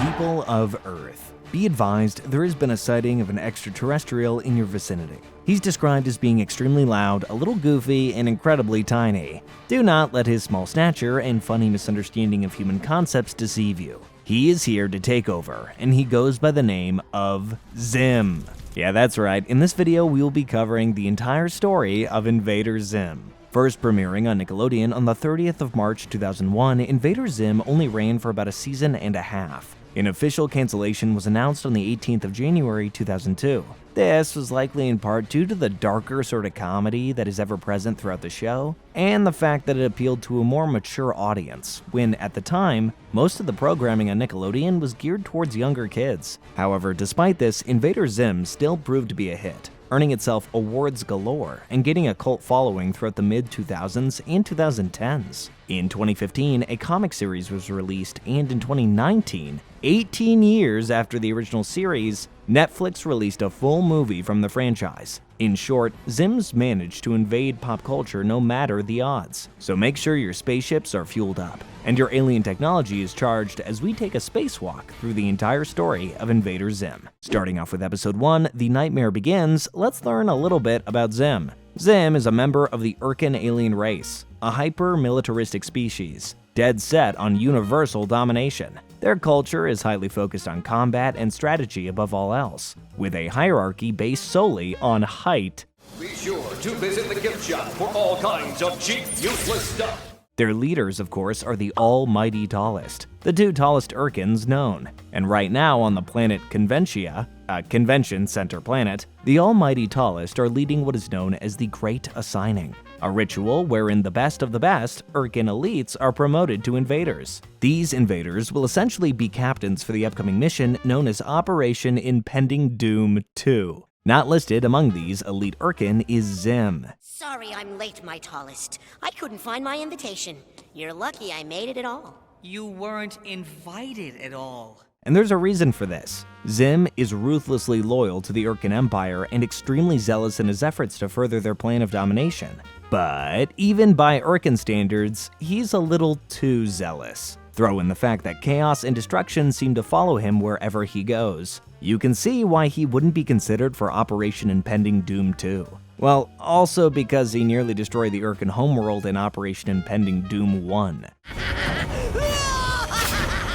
People of Earth. Be advised, there has been a sighting of an extraterrestrial in your vicinity. He's described as being extremely loud, a little goofy, and incredibly tiny. Do not let his small stature and funny misunderstanding of human concepts deceive you. He is here to take over, and he goes by the name of Zim. Yeah, that's right, in this video we will be covering the entire story of Invader Zim. First premiering on Nickelodeon on the 30th of March 2001, Invader Zim only ran for about a season and a half. An official cancellation was announced on the 18th of January 2002. This was likely in part due to the darker sort of comedy that is ever present throughout the show, and the fact that it appealed to a more mature audience, when at the time, most of the programming on Nickelodeon was geared towards younger kids. However, despite this, Invader Zim still proved to be a hit, earning itself awards galore and gaining a cult following throughout the mid-2000s and 2010s. In 2015, a comic series was released, and in 2019, 18 years after the original series, Netflix released a full movie from the franchise. In short, Zims managed to invade pop culture no matter the odds. So make sure your spaceships are fueled up, and your alien technology is charged as we take a spacewalk through the entire story of Invader Zim. Starting off with episode 1, The Nightmare Begins, let's learn a little bit about Zim. Zim is a member of the Irken alien race, a hyper-militaristic species, dead set on universal domination. Their culture is highly focused on combat and strategy above all else, with a hierarchy based solely on height. Be sure to visit the gift shop for all kinds of cheap, useless stuff. Their leaders, of course, are the almighty tallest, the two tallest Irkens known. And right now on the planet Conventia, a convention center planet, the almighty tallest are leading what is known as the Great Assigning, a ritual wherein the best of the best Irken elites are promoted to invaders. These invaders will essentially be captains for the upcoming mission known as Operation Impending Doom 2. Not listed among these elite Irken is Zim. Sorry I'm late, my tallest. I couldn't find my invitation. You're lucky I made it at all. You weren't invited at all. And there's a reason for this. Zim is ruthlessly loyal to the Irken Empire and extremely zealous in his efforts to further their plan of domination. But even by Irken standards, he's a little too zealous. Throw in the fact that chaos and destruction seem to follow him wherever he goes. You can see why he wouldn't be considered for Operation Impending Doom 2. Well, also because he nearly destroyed the Irken homeworld in Operation Impending Doom 1.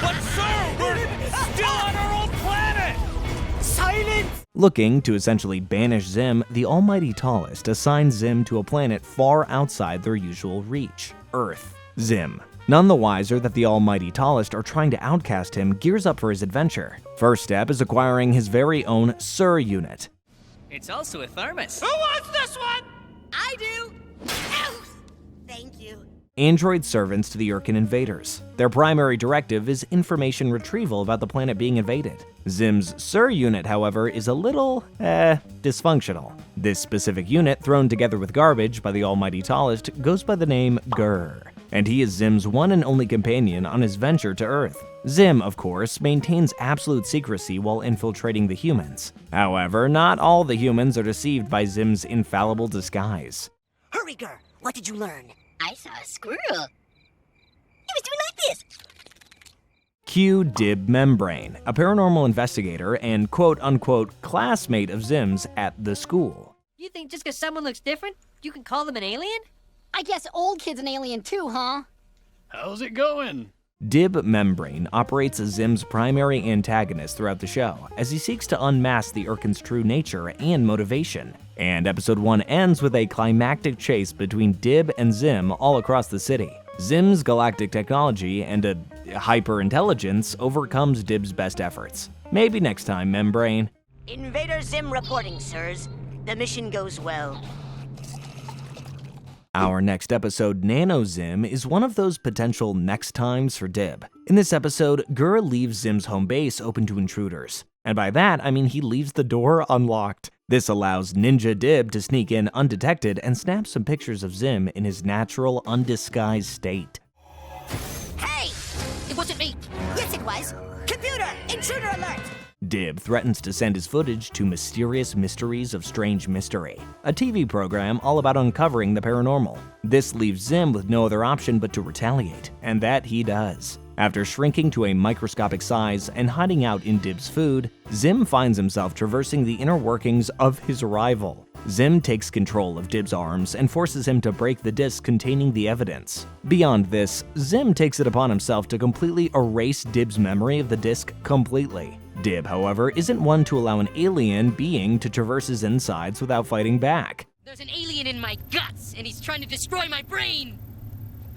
But sir, we're still on our own planet! Silence! Looking to essentially banish Zim, the almighty tallest assigns Zim to a planet far outside their usual reach, Earth. Zim, none the wiser that the almighty tallest are trying to outcast him, gears up for his adventure. First step is acquiring his very own Sir unit. It's also a thermos. Who wants this one? I do! Ow! Thank you. Android servants to the Irken invaders. Their primary directive is information retrieval about the planet being invaded. Zim's Sir unit, however, is a little, dysfunctional. This specific unit, thrown together with garbage by the almighty tallest, goes by the name Grr, and he is Zim's one and only companion on his venture to Earth. Zim, of course, maintains absolute secrecy while infiltrating the humans. However, not all the humans are deceived by Zim's infallible disguise. Hurry, Grr! What did you learn? I saw a squirrel. He was doing like this. Q Dib Membrane, a paranormal investigator and quote-unquote classmate of Zim's at the school. You think just because someone looks different, you can call them an alien? I guess old kid's an alien too, huh? How's it going? Dib Membrane operates as Zim's primary antagonist throughout the show, as he seeks to unmask the Irken's true nature and motivation. And episode 1 ends with a climactic chase between Dib and Zim all across the city. Zim's galactic technology and a hyper-intelligence overcomes Dib's best efforts. Maybe next time, Membrane. Invader Zim reporting, sirs. The mission goes well. Our next episode, Nano Zim, is one of those potential next times for Dib. In this episode, Grr leaves Zim's home base open to intruders. And by that, I mean he leaves the door unlocked. This allows Ninja Dib to sneak in undetected and snap some pictures of Zim in his natural, undisguised state. Hey! It wasn't me. Yes, it was. Computer! Intruder alert! Dib threatens to send his footage to Mysterious Mysteries of Strange Mystery, a TV program all about uncovering the paranormal. This leaves Zim with no other option but to retaliate, and that he does. After shrinking to a microscopic size and hiding out in Dib's food, Zim finds himself traversing the inner workings of his rival. Zim takes control of Dib's arms and forces him to break the disc containing the evidence. Beyond this, Zim takes it upon himself to completely erase Dib's memory of the disc completely. Dib, however, isn't one to allow an alien being to traverse his insides without fighting back. There's an alien in my guts, and he's trying to destroy my brain!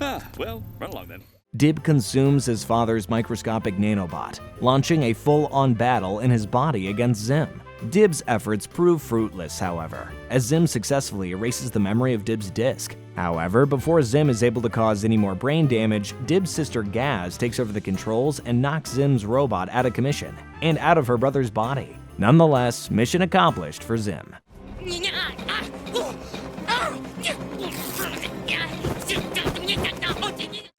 Well, run along then. Dib consumes his father's microscopic nanobot, launching a full-on battle in his body against Zim. Dib's efforts prove fruitless, however, as Zim successfully erases the memory of Dib's disc. However, before Zim is able to cause any more brain damage, Dib's sister Gaz takes over the controls and knocks Zim's robot out of commission and out of her brother's body. Nonetheless, mission accomplished for Zim.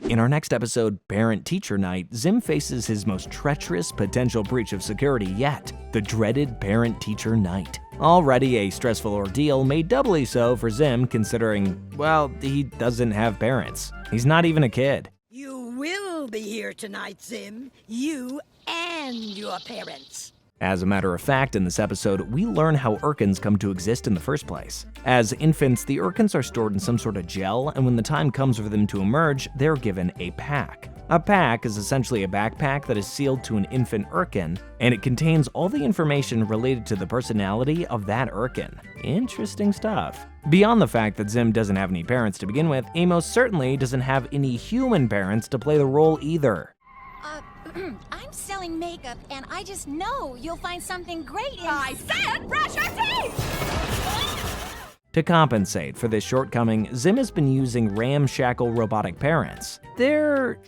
In our next episode, Parent-Teacher Night, Zim faces his most treacherous potential breach of security yet, the dreaded Parent-Teacher Night. Already a stressful ordeal, made doubly so for Zim considering, well, he doesn't have parents. He's not even a kid. You will be here tonight, Zim. You and your parents. As a matter of fact, in this episode, we learn how Irkens come to exist in the first place. As infants, the Irkens are stored in some sort of gel, and when the time comes for them to emerge, they're given a pack. A pack is essentially a backpack that is sealed to an infant Irken, and it contains all the information related to the personality of that Irken. Interesting stuff. Beyond the fact that Zim doesn't have any parents to begin with, he most certainly doesn't have any human parents to play the role either. I'm selling makeup, and I just know you'll find something great in... I said brush your teeth! To compensate for this shortcoming, Zim has been using ramshackle robotic parents. They're,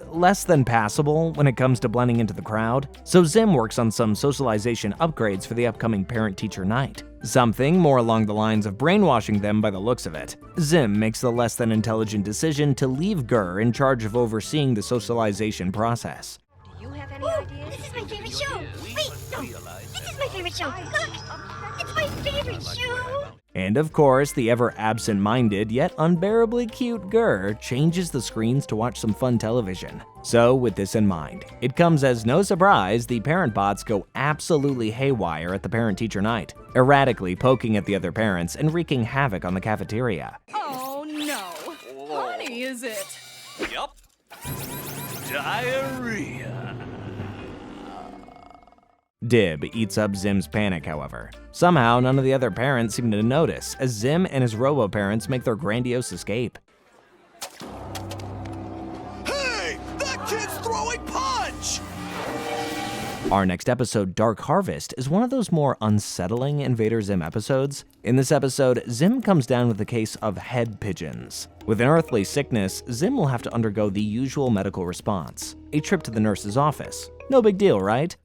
less than passable when it comes to blending into the crowd, so Zim works on some socialization upgrades for the upcoming Parent-Teacher Night. Something more along the lines of brainwashing them by the looks of it. Zim makes the less than intelligent decision to leave Gur in charge of overseeing the socialization process. Do you have any ideas? This is my favorite show! Wait, no! This is my favorite show! Look! It's my favorite show! And of course, the ever absent-minded yet unbearably cute Gur changes the screens to watch some fun television. So with this in mind, it comes as no surprise the parent bots go absolutely haywire at the Parent-Teacher Night, erratically poking at the other parents and wreaking havoc on the cafeteria. Oh no! Honey, is it? Yup. Diarrhea. Dib eats up Zim's panic, however. Somehow, none of the other parents seem to notice, as Zim and his robo-parents make their grandiose escape. Hey! That kid's throwing punch! Our next episode, Dark Harvest, is one of those more unsettling Invader Zim episodes. In this episode, Zim comes down with a case of head pigeons. With an earthly sickness, Zim will have to undergo the usual medical response, a trip to the nurse's office. No big deal, right?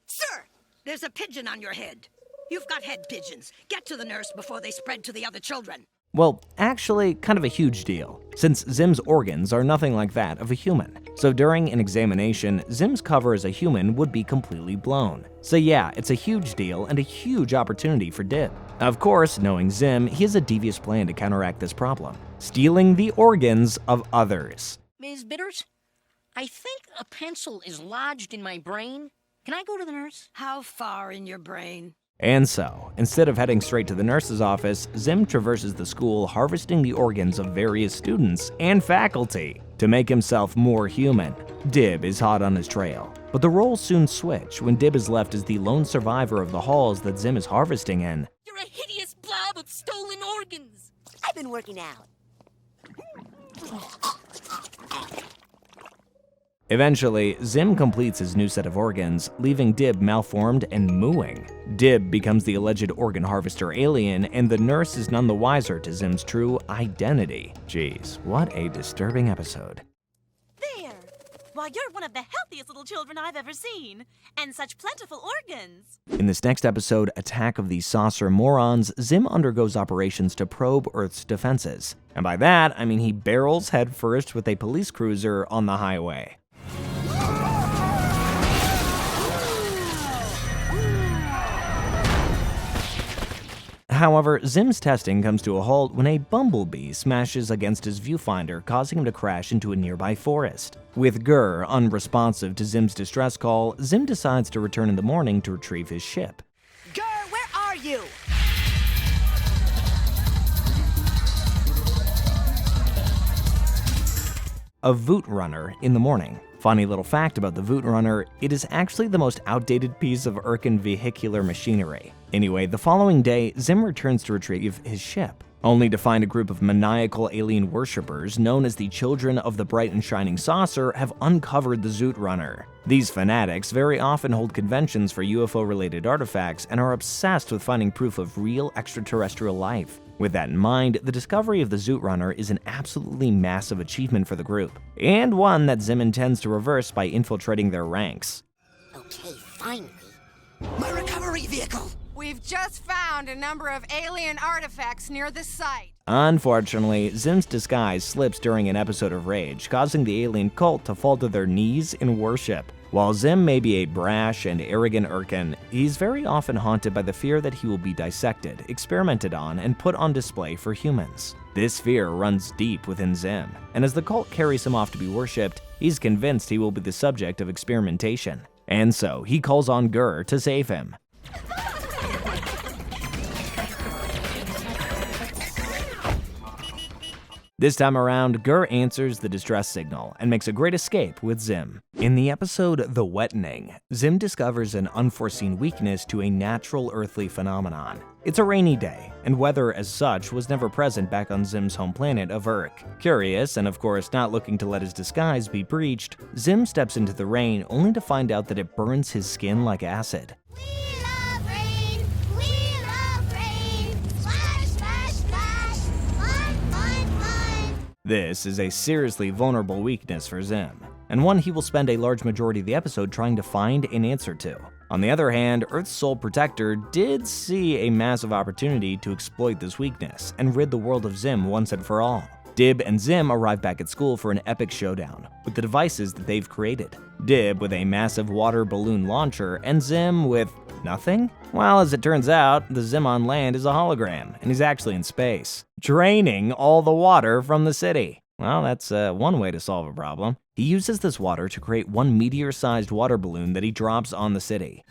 Sir, there's a pigeon on your head. You've got head pigeons. Get to the nurse before they spread to the other children. Well, actually, kind of a huge deal, since Zim's organs are nothing like that of a human. So during an examination, Zim's cover as a human would be completely blown. So yeah, it's a huge deal and a huge opportunity for Dib. Of course, knowing Zim, he has a devious plan to counteract this problem, stealing the organs of others. Ms. Bitters, I think a pencil is lodged in my brain. Can I go to the nurse? How far in your brain? And so, instead of heading straight to the nurse's office, Zim traverses the school harvesting the organs of various students and faculty to make himself more human. Dib is hot on his trail, but the roles soon switch when Dib is left as the lone survivor of the halls that Zim is harvesting in. You're a hideous blob of stolen organs! I've been working out. Eventually, Zim completes his new set of organs, leaving Dib malformed and mooing. Dib becomes the alleged organ harvester alien, and the nurse is none the wiser to Zim's true identity. Jeez, what a disturbing episode. There! Why, you're one of the healthiest little children I've ever seen. And such plentiful organs. In this next episode, Attack of the Saucer Morons, Zim undergoes operations to probe Earth's defenses. And by that, I mean he barrels headfirst with a police cruiser on the highway. However, Zim's testing comes to a halt when a bumblebee smashes against his viewfinder, causing him to crash into a nearby forest. With Gur unresponsive to Zim's distress call, Zim decides to return in the morning to retrieve his ship. Gur, where are you? A Voot Runner in the morning. Funny little fact about the Voot Runner, it is actually the most outdated piece of Irken vehicular machinery. Anyway, the following day, Zim returns to retrieve his ship, only to find a group of maniacal alien worshippers known as the Children of the Bright and Shining Saucer have uncovered the Zoot Runner. These fanatics very often hold conventions for UFO-related artifacts and are obsessed with finding proof of real extraterrestrial life. With that in mind, the discovery of the Zoot Runner is an absolutely massive achievement for the group, and one that Zim intends to reverse by infiltrating their ranks. Okay, finally. My recovery vehicle! We've just found a number of alien artifacts near the site. Unfortunately, Zim's disguise slips during an episode of Rage, causing the alien cult to fall to their knees in worship. While Zim may be a brash and arrogant Irken, he's very often haunted by the fear that he will be dissected, experimented on, and put on display for humans. This fear runs deep within Zim, and as the cult carries him off to be worshipped, he's convinced he will be the subject of experimentation. And so, he calls on Gur to save him. This time around, Gur answers the distress signal and makes a great escape with Zim. In the episode The Wetting, Zim discovers an unforeseen weakness to a natural earthly phenomenon. It's a rainy day, and weather as such was never present back on Zim's home planet of Urk. Curious, and of course not looking to let his disguise be breached, Zim steps into the rain only to find out that it burns his skin like acid. This is a seriously vulnerable weakness for Zim, and one he will spend a large majority of the episode trying to find an answer to. On the other hand, Earth's sole protector did see a massive opportunity to exploit this weakness and rid the world of Zim once and for all. Dib and Zim arrive back at school for an epic showdown with the devices that they've created. Dib with a massive water balloon launcher and Zim with nothing? Well, as it turns out, the Zim on land is a hologram, and he's actually in space, draining all the water from the city. Well, that's one way to solve a problem. He uses this water to create one meteor-sized water balloon that he drops on the city.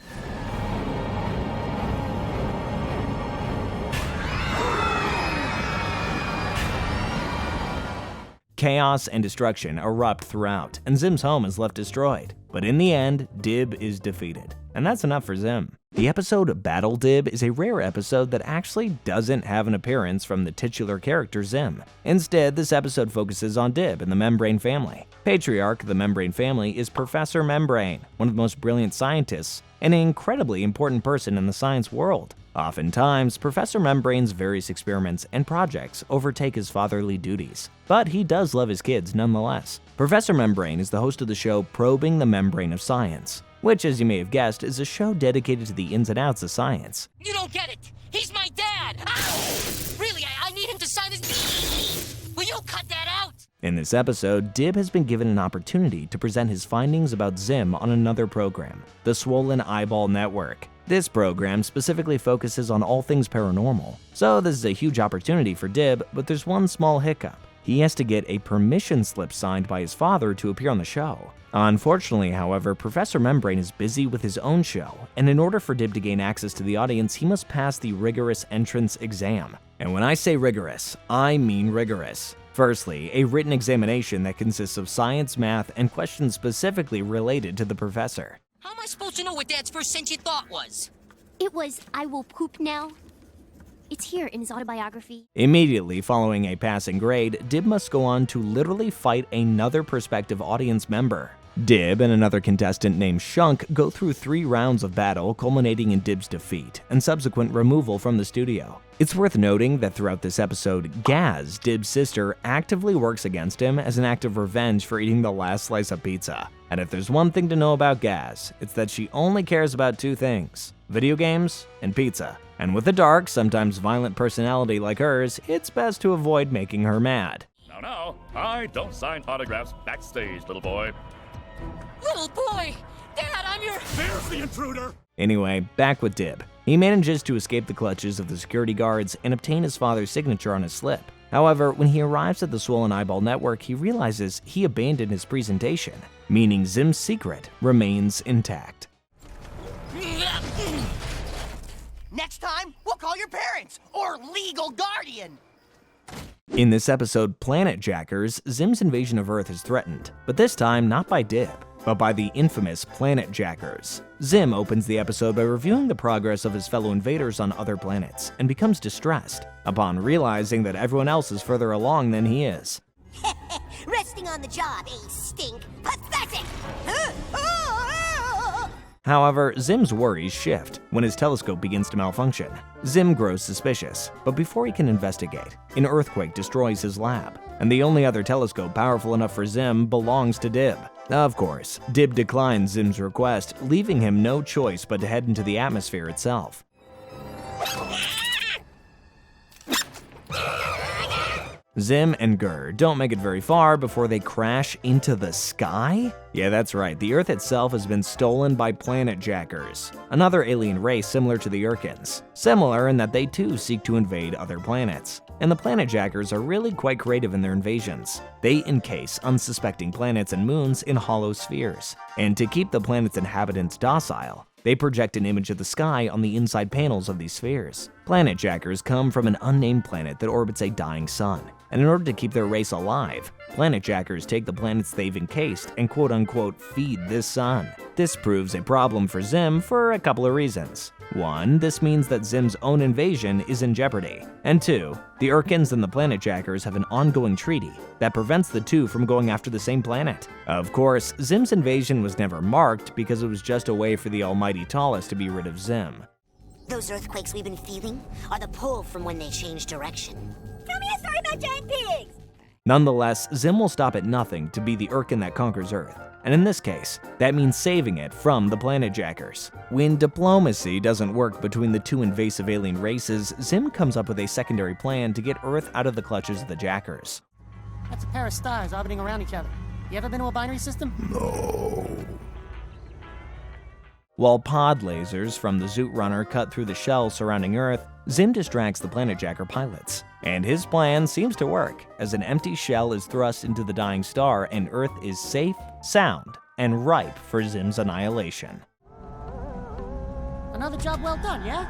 Chaos and destruction erupt throughout, and Zim's home is left destroyed. But in the end, Dib is defeated. And that's enough for Zim. The episode Battle Dib is a rare episode that actually doesn't have an appearance from the titular character Zim. Instead, this episode focuses on Dib and the Membrane family. Patriarch of the Membrane family is Professor Membrane, one of the most brilliant scientists and an incredibly important person in the science world. Oftentimes, Professor Membrane's various experiments and projects overtake his fatherly duties, but he does love his kids nonetheless. Professor Membrane is the host of the show Probing the Membrane of Science, which, as you may have guessed, is a show dedicated to the ins and outs of science. You don't get it! He's my dad! Ow! Really, I need him to sign this. Will you cut that out? In this episode, Dib has been given an opportunity to present his findings about Zim on another program, the Swollen Eyeball Network. This program specifically focuses on all things paranormal, so this is a huge opportunity for Dib, but there's one small hiccup. He has to get a permission slip signed by his father to appear on the show. Unfortunately, however, Professor Membrane is busy with his own show, and in order for Dib to gain access to the audience, he must pass the rigorous entrance exam. And when I say rigorous, I mean rigorous. Firstly, a written examination that consists of science, math, and questions specifically related to the professor. How am I supposed to know what Dad's first sentient thought was? It was, "I will poop now." It's here in his autobiography. Immediately following a passing grade, Dib must go on to literally fight another prospective audience member. Dib and another contestant named Shunk go through 3 rounds of battle, culminating in Dib's defeat and subsequent removal from the studio. It's worth noting that throughout this episode, Gaz, Dib's sister, actively works against him as an act of revenge for eating the last slice of pizza. And if there's one thing to know about Gaz, it's that she only cares about 2 things: video games and pizza. And with a dark, sometimes violent personality like hers, it's best to avoid making her mad. No, I don't sign autographs backstage, little boy. Little boy! Dad, I'm your... There's the intruder! Anyway, back with Dib. He manages to escape the clutches of the security guards and obtain his father's signature on his slip. However, when he arrives at the Swollen Eyeball Network, he realizes he abandoned his presentation, meaning Zim's secret remains intact. Next time, we'll call your parents or legal guardian. In this episode, Planet Jackers, Zim's invasion of Earth is threatened, but this time not by Dib, but by the infamous Planet Jackers. Zim opens the episode by reviewing the progress of his fellow invaders on other planets, and becomes distressed upon realizing that everyone else is further along than he is. Resting on the job, stink. Pathetic! However, Zim's worries shift when his telescope begins to malfunction. Zim grows suspicious, but before he can investigate, an earthquake destroys his lab, and the only other telescope powerful enough for Zim belongs to Dib. Of course, Dib declines Zim's request, leaving him no choice but to head into the atmosphere itself. Zim and Gur don't make it very far before they crash into the sky? Yeah, that's right, the Earth itself has been stolen by Planet Jackers, another alien race similar to the Irkens. Similar in that they too seek to invade other planets. And the Planet Jackers are really quite creative in their invasions. They encase unsuspecting planets and moons in hollow spheres. And to keep the planet's inhabitants docile, they project an image of the sky on the inside panels of these spheres. Planet Jackers come from an unnamed planet that orbits a dying sun, and in order to keep their race alive, Planet Jackers take the planets they've encased and quote-unquote feed this sun. This proves a problem for Zim for a couple of reasons. 1, this means that Zim's own invasion is in jeopardy. And 2, the Irkens and the Planet Jackers have an ongoing treaty that prevents the two from going after the same planet. Of course, Zim's invasion was never marked because it was just a way for the almighty Tallest to be rid of Zim. Those earthquakes we've been feeling are the pull from when they change direction. Tell me a story about giant pigs! Nonetheless, Zim will stop at nothing to be the Irken that conquers Earth. And in this case, that means saving it from the Planet Jackers. When diplomacy doesn't work between the two invasive alien races, Zim comes up with a secondary plan to get Earth out of the clutches of the Jackers. That's a pair of stars orbiting around each other. You ever been to a binary system? No. While pod lasers from the Zoot Runner cut through the shell surrounding Earth, Zim distracts the Planet Jacker pilots. And his plan seems to work, as an empty shell is thrust into the dying star and Earth is safe, sound, and ripe for Zim's annihilation. Another job well done, yeah?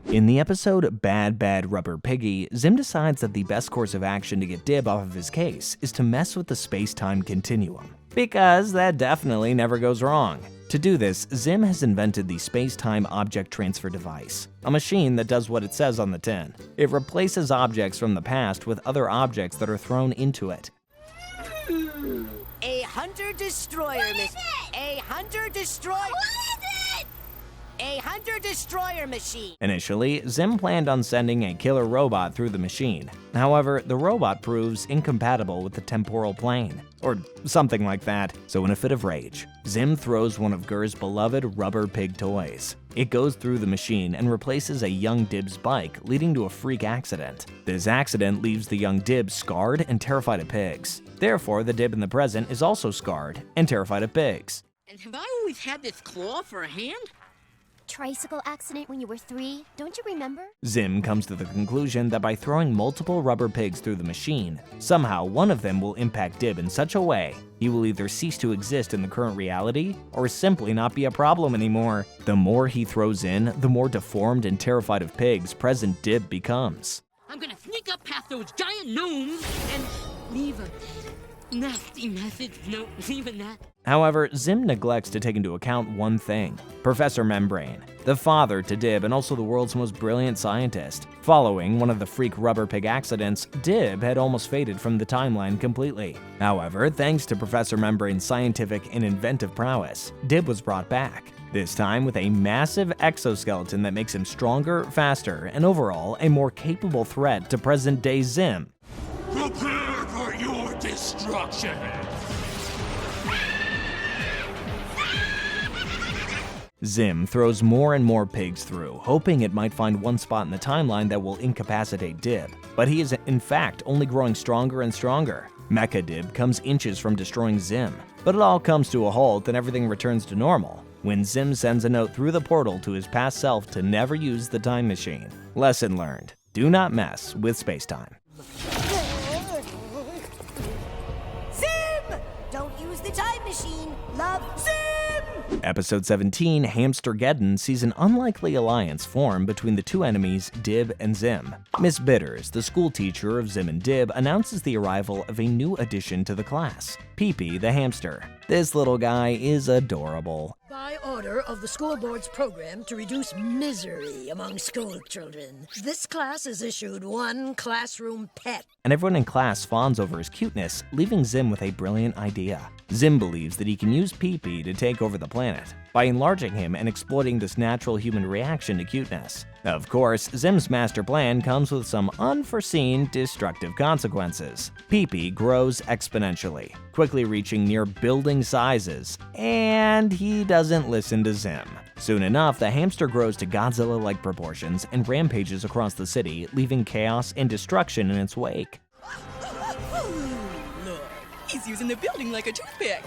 In the episode Bad Bad Rubber Piggy, Zim decides that the best course of action to get Dib off of his case is to mess with the space-time continuum. Because that definitely never goes wrong. To do this, Zim has invented the Space-Time Object Transfer Device, a machine that does what it says on the tin. It replaces objects from the past with other objects that are thrown into it. A hunter-destroyer machine. A hunter-destroyer. What is it? A hunter-destroyer machine. Initially, Zim planned on sending a killer robot through the machine. However, the robot proves incompatible with the temporal plane, or something like that. So in a fit of rage, Zim throws one of Gur's beloved rubber pig toys. It goes through the machine and replaces a young Dib's bike, leading to a freak accident. This accident leaves the young Dib scarred and terrified of pigs. Therefore, the Dib in the present is also scarred and terrified of pigs. And have I always had this claw for a hand? Tricycle accident when you were 3, don't you remember? Zim comes to the conclusion that by throwing multiple rubber pigs through the machine, somehow one of them will impact Dib in such a way he will either cease to exist in the current reality or simply not be a problem anymore. The more he throws in, the more deformed and terrified of pigs present Dib becomes. I'm gonna sneak up past those giant gnomes and leave a nasty message note, leaving that. However, Zim neglects to take into account one thing: Professor Membrane, the father to Dib and also the world's most brilliant scientist. Following one of the freak rubber pig accidents, Dib had almost faded from the timeline completely. However, thanks to Professor Membrane's scientific and inventive prowess, Dib was brought back. This time with a massive exoskeleton that makes him stronger, faster, and overall a more capable threat to present-day Zim. Prepare for your destruction! Zim throws more and more pigs through, hoping it might find one spot in the timeline that will incapacitate Dib. But he is in fact only growing stronger and stronger. Mecha Dib comes inches from destroying Zim, but it all comes to a halt and everything returns to normal when Zim sends a note through the portal to his past self to never use the time machine. Lesson learned: do not mess with space-time. Zim! Don't use the time machine. Love, Zim! Episode 17, Hamstergeddon, sees an unlikely alliance form between the two enemies, Dib and Zim. Miss Bitters, the school teacher of Zim and Dib, announces the arrival of a new addition to the class, Pee-Pee the hamster. This little guy is adorable. By order of the school board's program to reduce misery among school children, this class is issued one classroom pet. And everyone in class fawns over his cuteness, leaving Zim with a brilliant idea. Zim believes that he can use Pee-Pee to take over the planet by enlarging him and exploiting this natural human reaction to cuteness. Of course, Zim's master plan comes with some unforeseen destructive consequences. Pee-Pee grows exponentially, quickly reaching near building sizes, and he doesn't listen to Zim. Soon enough, the hamster grows to Godzilla-like proportions and rampages across the city, leaving chaos and destruction in its wake. Look, he's using the building like a toothpick.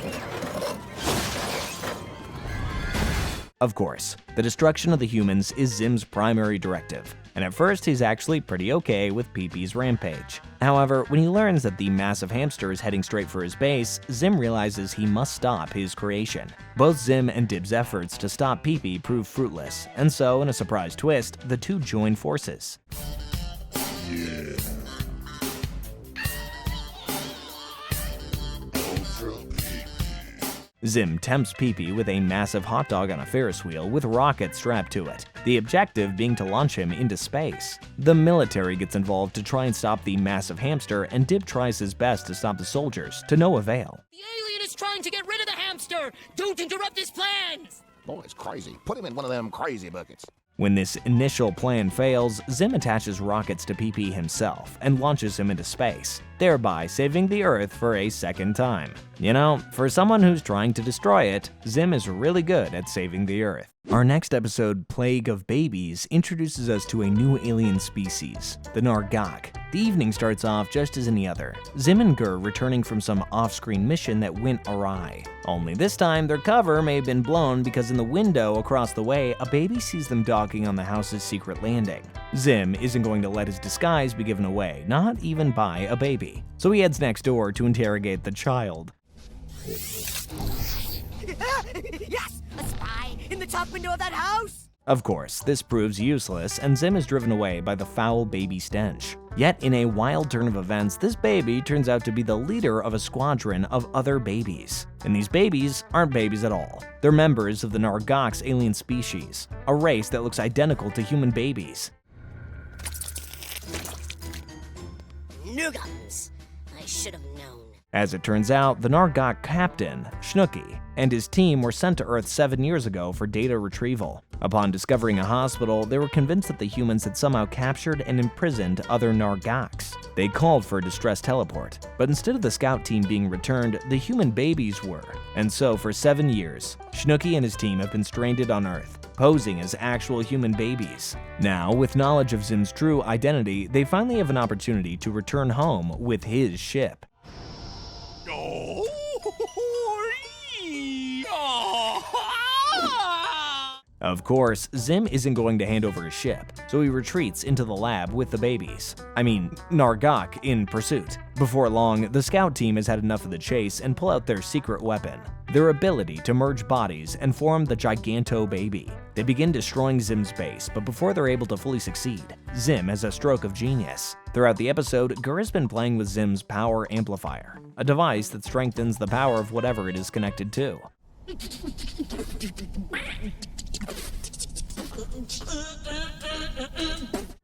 Of course, the destruction of the humans is Zim's primary directive, and at first he's actually pretty okay with Pee-Pee's rampage. However, when he learns that the massive hamster is heading straight for his base, Zim realizes he must stop his creation. Both Zim and Dib's efforts to stop Pee-Pee prove fruitless, and so, in a surprise twist, the two join forces. Yeah. Zim tempts Pee-Pee with a massive hot dog on a Ferris wheel with rockets strapped to it, the objective being to launch him into space. The military gets involved to try and stop the massive hamster, and Dib tries his best to stop the soldiers, to no avail. The alien is trying to get rid of the hamster! Don't interrupt his plans! Boy, it's crazy. Put him in one of them crazy buckets. When this initial plan fails, Zim attaches rockets to Pee-Pee himself and launches him into space, thereby saving the Earth for a second time. You know, for someone who's trying to destroy it, Zim is really good at saving the Earth. Our next episode, Plague of Babies, introduces us to a new alien species, the Nargak. The evening starts off just as any other, Zim and Gur returning from some off-screen mission that went awry. Only this time, their cover may have been blown because in the window across the way, a baby sees them docking on the house's secret landing. Zim isn't going to let his disguise be given away, not even by a baby. So he heads next door to interrogate the child. Yes! A spy in the top window of that house! Of course, this proves useless, and Zim is driven away by the foul baby stench. Yet, in a wild turn of events, this baby turns out to be the leader of a squadron of other babies. And these babies aren't babies at all. They're members of the Nargak's alien species, a race that looks identical to human babies. Noogums. I should have known. As it turns out, the Nargak captain, Snooky, and his team were sent to Earth 7 years ago for data retrieval. Upon discovering a hospital, they were convinced that the humans had somehow captured and imprisoned other Nargaks. They called for a distress teleport, but instead of the scout team being returned, the human babies were. And so for 7 years, Snooky and his team have been stranded on Earth, posing as actual human babies. Now, with knowledge of Zim's true identity, they finally have an opportunity to return home with his ship. Of course, Zim isn't going to hand over his ship, so he retreats into the lab with the babies. Nargak in pursuit. Before long, the scout team has had enough of the chase and pull out their secret weapon, their ability to merge bodies and form the Giganto Baby. They begin destroying Zim's base, but before they're able to fully succeed, Zim has a stroke of genius. Throughout the episode, Gur has been playing with Zim's power amplifier, a device that strengthens the power of whatever it is connected to.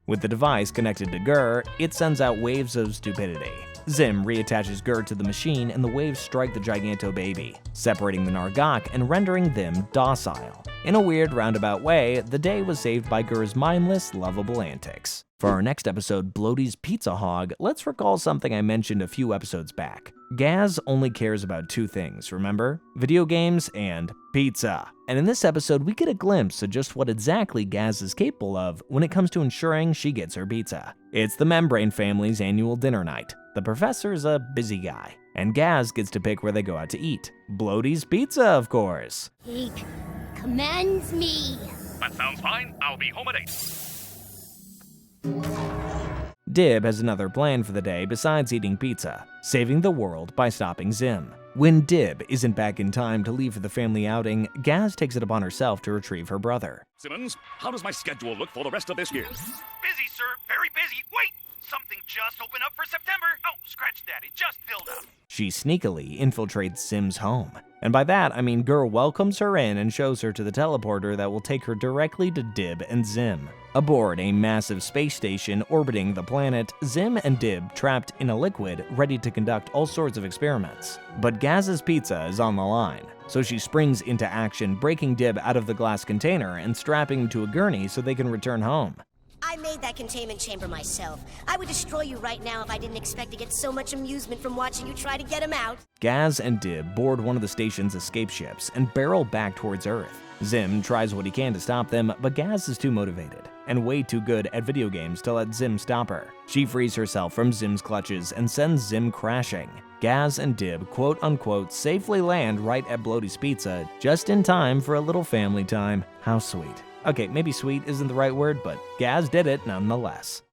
With the device connected to Gur, it sends out waves of stupidity. Zim reattaches Gur to the machine and the waves strike the Giganto Baby, separating the Nargak and rendering them docile. In a weird roundabout way, the day was saved by Gur's mindless, lovable antics. For our next episode, Bloateds Pizza Hog, let's recall something I mentioned a few episodes back. Gaz only cares about two things, remember? Video games and pizza. And in this episode, we get a glimpse of just what exactly Gaz is capable of when it comes to ensuring she gets her pizza. It's the Membrane family's annual dinner night. The professor's a busy guy, and Gaz gets to pick where they go out to eat. Bloateds Pizza, of course. He commands me. That sounds fine. I'll be home at 8. Dib has another plan for the day besides eating pizza, saving the world by stopping Zim. When Dib isn't back in time to leave for the family outing, Gaz takes it upon herself to retrieve her brother. Simmons, how does my schedule look for the rest of this year? Busy, sir. Very busy. Wait! Something just opened up for September. Oh, scratch that. It just filled up. She sneakily infiltrates Zim's home. And by that, I mean Girl welcomes her in and shows her to the teleporter that will take her directly to Dib and Zim. Aboard a massive space station orbiting the planet, Zim and Dib trapped in a liquid ready to conduct all sorts of experiments. But Gaz's pizza is on the line, so she springs into action, breaking Dib out of the glass container and strapping him to a gurney so they can return home. I made that containment chamber myself. I would destroy you right now if I didn't expect to get so much amusement from watching you try to get him out. Gaz and Dib board one of the station's escape ships and barrel back towards Earth. Zim tries what he can to stop them, but Gaz is too motivated and way too good at video games to let Zim stop her. She frees herself from Zim's clutches and sends Zim crashing. Gaz and Dib quote-unquote safely land right at Bloateds Pizza just in time for a little family time. How sweet. Okay, maybe sweet isn't the right word, but Gaz did it nonetheless.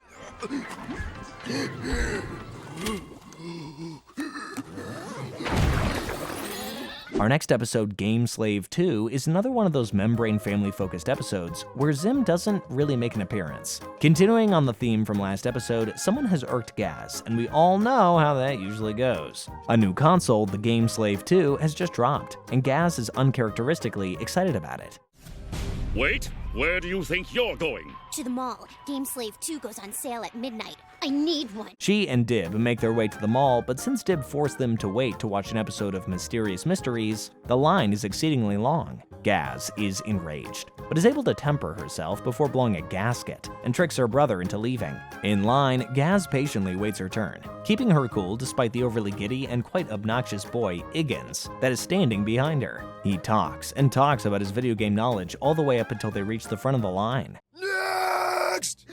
Our next episode, Game Slave 2, is another one of those Membrane family-focused episodes where Zim doesn't really make an appearance. Continuing on the theme from last episode, someone has irked Gaz, and we all know how that usually goes. A new console, the Game Slave 2, has just dropped, and Gaz is uncharacteristically excited about it. Wait, where do you think you're going? To the mall. Game Slave 2 goes on sale at midnight. I need one. She and Dib make their way to the mall, but since Dib forced them to wait to watch an episode of Mysterious Mysteries, the line is exceedingly long. Gaz is enraged, but is able to temper herself before blowing a gasket and tricks her brother into leaving. In line, Gaz patiently waits her turn, keeping her cool despite the overly giddy and quite obnoxious boy, Higgins, that is standing behind her. He talks and talks about his video game knowledge all the way up until they reach the front of the line. Next!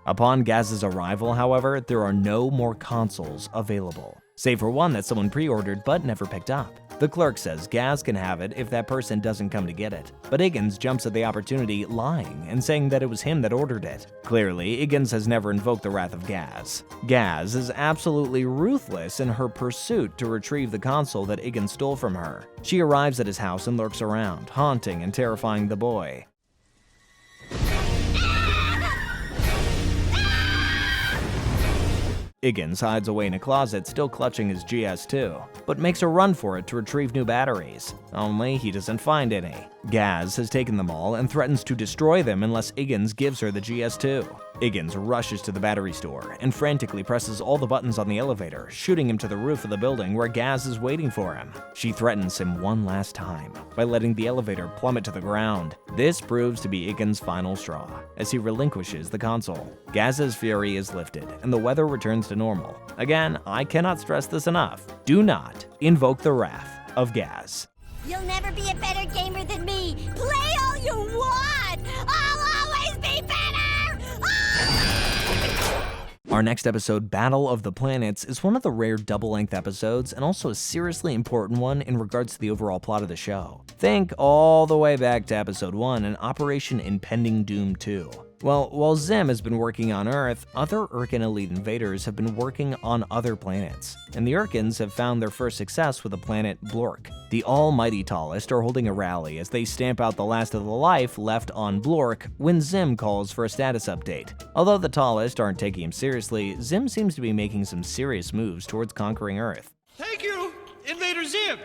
Upon Gaz's arrival, however, there are no more consoles available, save for one that someone pre-ordered but never picked up. The clerk says Gaz can have it if that person doesn't come to get it, but Higgins jumps at the opportunity, lying and saying that it was him that ordered it. Clearly, Higgins has never invoked the wrath of Gaz. Gaz is absolutely ruthless in her pursuit to retrieve the console that Higgins stole from her. She arrives at his house and lurks around, haunting and terrifying the boy. Higgins hides away in a closet, still clutching his GS2, but makes a run for it to retrieve new batteries. Only he doesn't find any. Gaz has taken them all and threatens to destroy them unless Higgins gives her the GS2. Higgins rushes to the battery store and frantically presses all the buttons on the elevator, shooting him to the roof of the building where Gaz is waiting for him. She threatens him one last time by letting the elevator plummet to the ground. This proves to be Higgins' final straw, as he relinquishes the console. Gaz's fury is lifted, and the weather returns to normal. Again, I cannot stress this enough. Do not invoke the wrath of Gaz. You'll never be a better gamer than me. Play all you want. I'll always be better. Our next episode, Battle of the Planets, is one of the rare double-length episodes and also a seriously important one in regards to the overall plot of the show. Think all the way back to episode 1 and Operation Impending Doom 2. Well, while Zim has been working on Earth, other Irken elite invaders have been working on other planets, and the Irkens have found their first success with the planet Blork. The almighty Tallest are holding a rally as they stamp out the last of the life left on Blork when Zim calls for a status update. Although the Tallest aren't taking him seriously, Zim seems to be making some serious moves towards conquering Earth. Thank you, Invader Zim!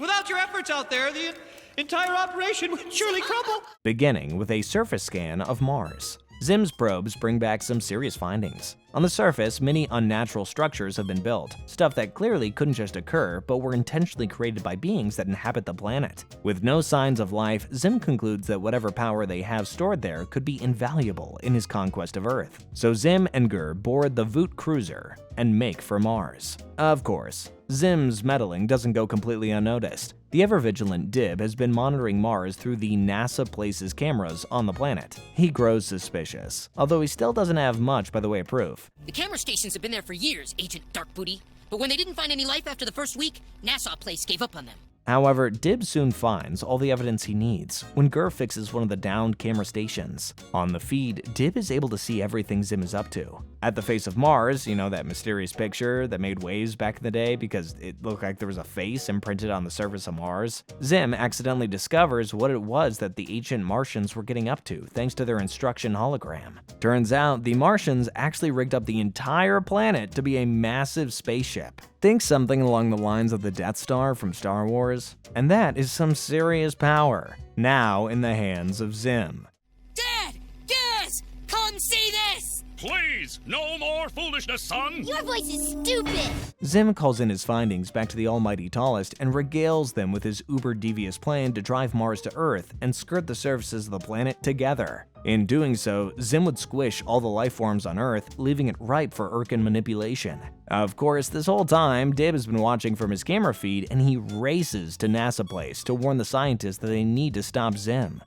Without your efforts out there, the entire operation would surely crumble. Beginning with a surface scan of Mars. Zim's probes bring back some serious findings. On the surface, many unnatural structures have been built, stuff that clearly couldn't just occur but were intentionally created by beings that inhabit the planet. With no signs of life, Zim concludes that whatever power they have stored there could be invaluable in his conquest of Earth. So Zim and Gur board the Voot cruiser and make for Mars. Of course, Zim's meddling doesn't go completely unnoticed. The ever-vigilant Dib has been monitoring Mars through the NASA Places cameras on the planet. He grows suspicious, although he still doesn't have much by the way of proof. The camera stations have been there for years, Agent Darkbooty. But when they didn't find any life after the first week, NASA Place gave up on them. However, Dib soon finds all the evidence he needs when Gur fixes one of the downed camera stations. On the feed, Dib is able to see everything Zim is up to. At the face of Mars, you know, that mysterious picture that made waves back in the day because it looked like there was a face imprinted on the surface of Mars, Zim accidentally discovers what it was that the ancient Martians were getting up to thanks to their instruction hologram. Turns out, the Martians actually rigged up the entire planet to be a massive spaceship. Think something along the lines of the Death Star from Star Wars. And that is some serious power, now in the hands of Zim. Dad! Yes! Come see this! Please, no more foolishness, son! Your voice is stupid! Zim calls in his findings back to the Almighty Tallest and regales them with his uber-devious plan to drive Mars to Earth and skirt the surfaces of the planet together. In doing so, Zim would squish all the life forms on Earth, leaving it ripe for Irken manipulation. Of course, this whole time, Dib has been watching from his camera feed, and he races to NASA Place to warn the scientists that they need to stop Zim.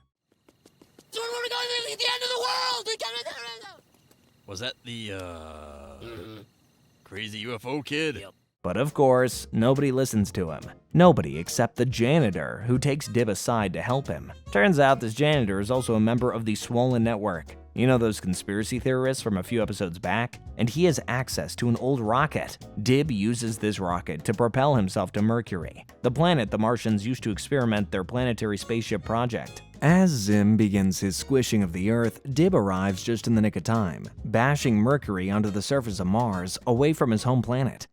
We're going to the end of the world! Was that the, crazy UFO kid? Yep. But of course, nobody listens to him. Nobody except the janitor, who takes Dib aside to help him. Turns out this janitor is also a member of the Swollen Network. You know those conspiracy theorists from a few episodes back? And he has access to an old rocket. Dib uses this rocket to propel himself to Mercury, the planet the Martians used to experiment their planetary spaceship project. As Zim begins his squishing of the Earth, Dib arrives just in the nick of time, bashing Mercury onto the surface of Mars, away from his home planet.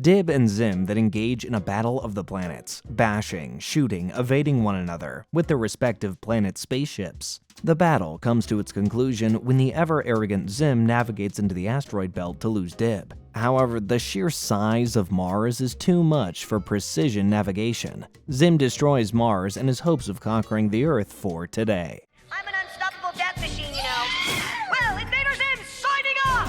Dib and Zim then engage in a battle of the planets, bashing, shooting, evading one another with their respective planet spaceships. The battle comes to its conclusion when the ever-arrogant Zim navigates into the asteroid belt to lose Dib. However, the sheer size of Mars is too much for precision navigation. Zim destroys Mars and his hopes of conquering the Earth for today. I'm an unstoppable death machine, you know. Well, Invader Zim signing off!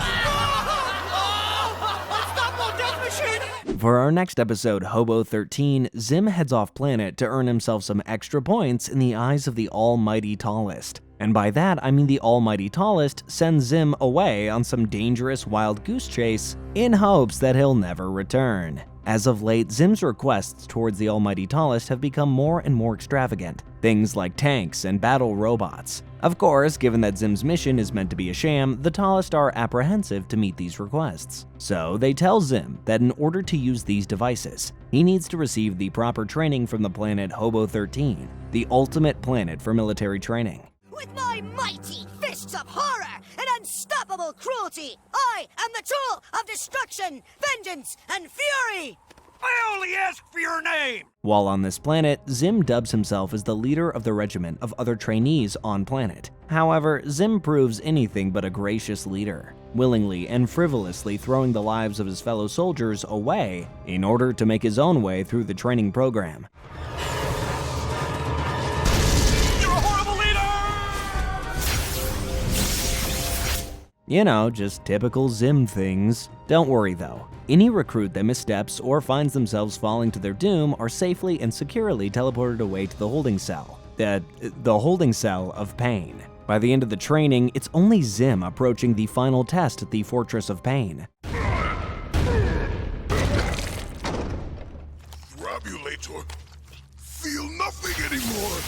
Unstoppable death machine! For our next episode, Hobo 13, Zim heads off planet to earn himself some extra points in the eyes of the Almighty Tallest. And by that, I mean the Almighty Tallest sends Zim away on some dangerous wild goose chase in hopes that he'll never return. As of late, Zim's requests towards the Almighty Tallest have become more and more extravagant. Things like tanks and battle robots. Of course, given that Zim's mission is meant to be a sham, the Tallest are apprehensive to meet these requests. So they tell Zim that in order to use these devices, he needs to receive the proper training from the planet Hobo 13, the ultimate planet for military training. With my mighty fists of horror and unstoppable cruelty, I am the tool of destruction, vengeance, and fury! I only ask for your name! While on this planet, Zim dubs himself as the leader of the regiment of other trainees on planet. However, Zim proves anything but a gracious leader, willingly and frivolously throwing the lives of his fellow soldiers away in order to make his own way through the training program. You know, just typical Zim things. Don't worry though. Any recruit that missteps or finds themselves falling to their doom are safely and securely teleported away to the holding cell. The holding cell of pain. By the end of the training, it's only Zim approaching the final test at the Fortress of Pain. Throbulator. Feel nothing anymore.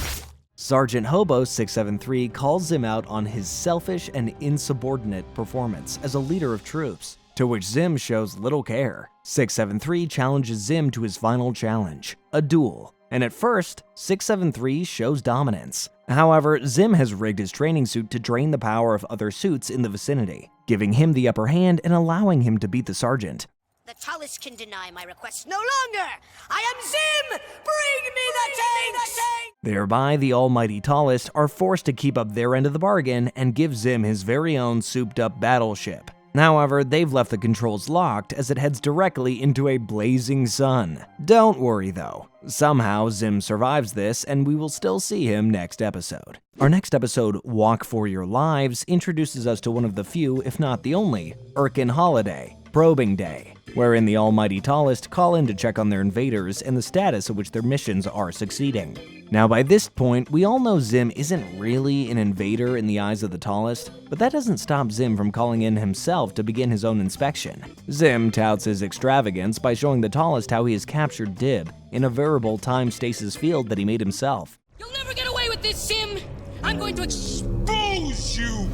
Sergeant Hobo 673 calls Zim out on his selfish and insubordinate performance as a leader of troops, to which Zim shows little care. 673 challenges Zim to his final challenge, a duel, and at first, 673 shows dominance. However, Zim has rigged his training suit to drain the power of other suits in the vicinity, giving him the upper hand and allowing him to beat the sergeant. The tallest can deny my request no longer. I am Zim! Bring me the tanks! Thereby, the almighty tallest are forced to keep up their end of the bargain and give Zim his very own souped-up battleship. However, they've left the controls locked as it heads directly into a blazing sun. Don't worry though. Somehow, Zim survives this, and we will still see him next episode. Our next episode, Walk for Your Lives, introduces us to one of the few, if not the only, Irken Holiday, Probing Day, wherein the almighty tallest call in to check on their invaders and the status at which their missions are succeeding. Now by this point, we all know Zim isn't really an invader in the eyes of the tallest, but that doesn't stop Zim from calling in himself to begin his own inspection. Zim touts his extravagance by showing the tallest how he has captured Dib in a veritable time stasis field that he made himself. You'll never get away with this, Zim! I'm going to expose you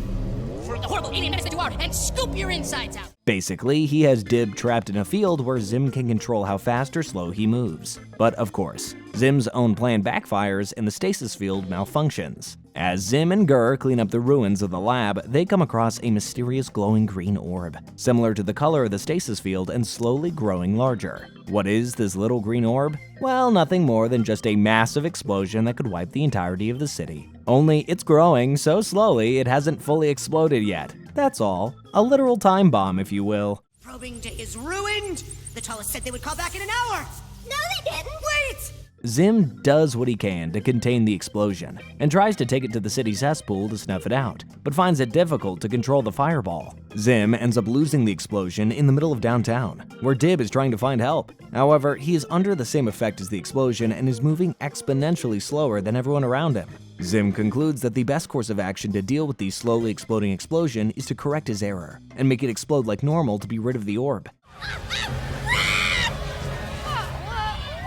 for the horrible alien menace that you are and scoop your insides out! Basically, he has Dib trapped in a field where Zim can control how fast or slow he moves. But of course, Zim's own plan backfires and the stasis field malfunctions. As Zim and Gur clean up the ruins of the lab, they come across a mysterious glowing green orb, similar to the color of the stasis field and slowly growing larger. What is this little green orb? Well, nothing more than just a massive explosion that could wipe the entirety of the city. Only it's growing so slowly it hasn't fully exploded yet. That's all. A literal time bomb, if you will. Probing Day is ruined. The tallest said they would call back in an hour. No, they didn't. Wait! Zim does what he can to contain the explosion, and tries to take it to the city cesspool to snuff it out, but finds it difficult to control the fireball. Zim ends up losing the explosion in the middle of downtown, where Dib is trying to find help. However, he is under the same effect as the explosion and is moving exponentially slower than everyone around him. Zim concludes that the best course of action to deal with the slowly exploding explosion is to correct his error, and make it explode like normal to be rid of the orb.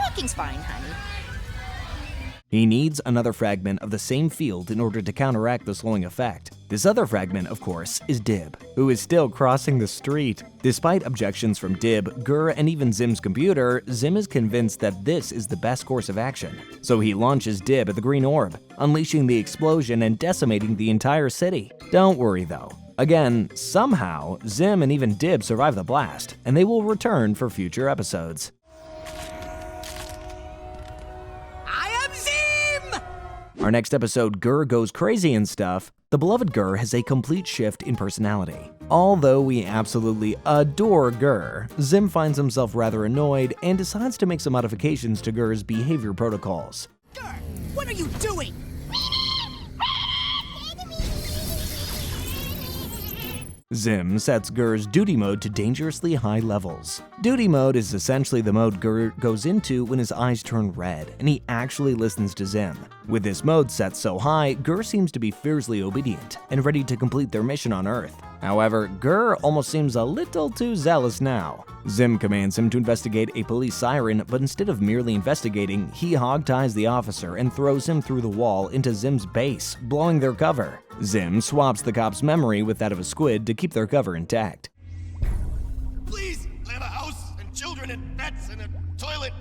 Walking's fine, honey. He needs another fragment of the same field in order to counteract the slowing effect. This other fragment, of course, is Dib, who is still crossing the street. Despite objections from Dib, Gur, and even Zim's computer, Zim is convinced that this is the best course of action. So he launches Dib at the green orb, unleashing the explosion and decimating the entire city. Don't worry though. Again, somehow, Zim and even Dib survive the blast, and they will return for future episodes. Our next episode, Gur Goes Crazy and Stuff, the beloved Gur has a complete shift in personality. Although we absolutely adore Gur, Zim finds himself rather annoyed and decides to make some modifications to Gur's behavior protocols. Gur, what are you doing? Zim sets Gur's duty mode to dangerously high levels. Duty mode is essentially the mode Gur goes into when his eyes turn red, and he actually listens to Zim. With this mode set so high, Gur seems to be fiercely obedient and ready to complete their mission on Earth. However, Gur almost seems a little too zealous now. Zim commands him to investigate a police siren, but instead of merely investigating, he hogties the officer and throws him through the wall into Zim's base, blowing their cover. Zim swaps the cop's memory with that of a squid to keep their cover intact. Please, I have a house and children and pets and a toilet.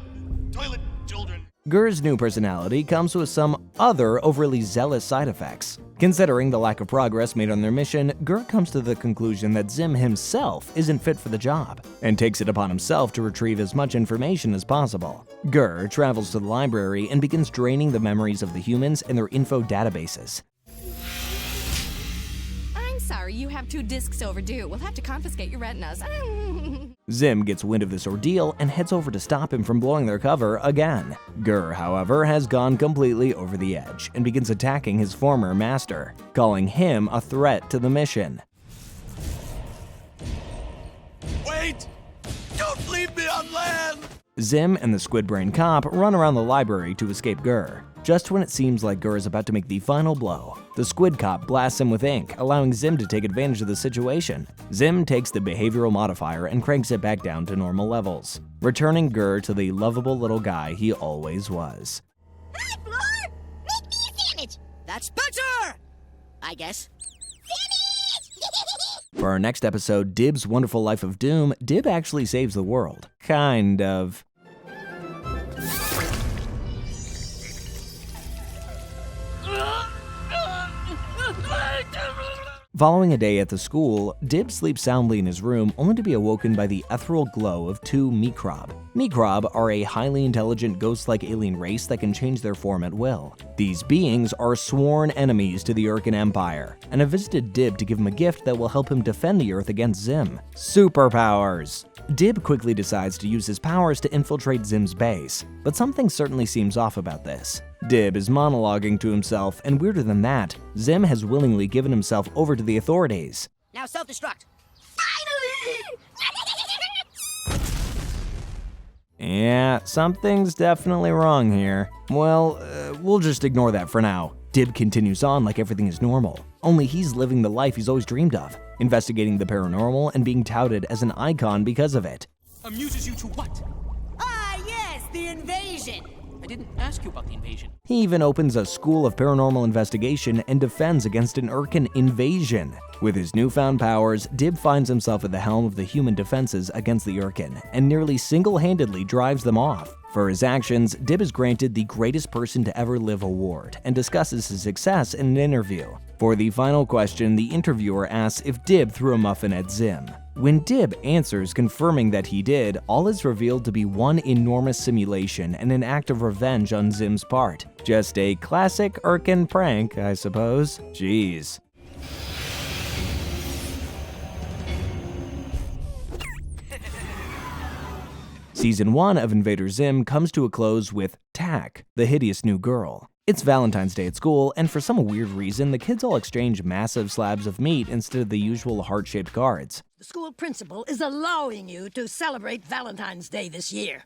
Children. Gur's new personality comes with some other overly zealous side effects. Considering the lack of progress made on their mission, Gur comes to the conclusion that Zim himself isn't fit for the job, and takes it upon himself to retrieve as much information as possible. Gur travels to the library and begins draining the memories of the humans and their info databases. I'm sorry, you have 2 discs overdue. We'll have to confiscate your retinas. Zim gets wind of this ordeal and heads over to stop him from blowing their cover again. Gur, however, has gone completely over the edge and begins attacking his former master, calling him a threat to the mission. Wait! Don't leave me on land! Zim and the Squid Brain cop run around the library to escape Gur. Just when it seems like Gur is about to make the final blow, the Squid cop blasts him with ink, allowing Zim to take advantage of the situation. Zim takes the behavioral modifier and cranks it back down to normal levels, returning Gur to the lovable little guy he always was. Hi, Floor! Make me a sandwich! That's better! I guess. For our next episode, Dib's Wonderful Life of Doom, Dib actually saves the world. Kind of. Following a day at the school, Dib sleeps soundly in his room only to be awoken by the ethereal glow of two Microb. Microb are a highly intelligent ghost-like alien race that can change their form at will. These beings are sworn enemies to the Irken Empire, and have visited Dib to give him a gift that will help him defend the Earth against Zim. Superpowers! Dib quickly decides to use his powers to infiltrate Zim's base, but something certainly seems off about this. Dib is monologuing to himself, and weirder than that, Zim has willingly given himself over to the authorities. Now self-destruct. Yeah, something's definitely wrong here. Well, we'll just ignore that for now. Dib continues on like everything is normal, only he's living the life he's always dreamed of, investigating the paranormal and being touted as an icon because of it. Amuses you to what? Ah, yes, the invasion. I didn't ask you about the invasion. He even opens a school of paranormal investigation and defends against an Irken invasion. With his newfound powers, Dib finds himself at the helm of the human defenses against the Irken, and nearly single-handedly drives them off. For his actions, Dib is granted the Greatest Person to Ever Live award and discusses his success in an interview. For the final question, the interviewer asks if Dib threw a muffin at Zim. When Dib answers confirming that he did, all is revealed to be one enormous simulation and an act of revenge on Zim's part. Just a classic Irken prank, I suppose. Jeez. Season 1 of Invader Zim comes to a close with Tak, the hideous new girl. It's Valentine's Day at school, and for some weird reason, the kids all exchange massive slabs of meat instead of the usual heart-shaped cards. The school principal is allowing you to celebrate Valentine's Day this year.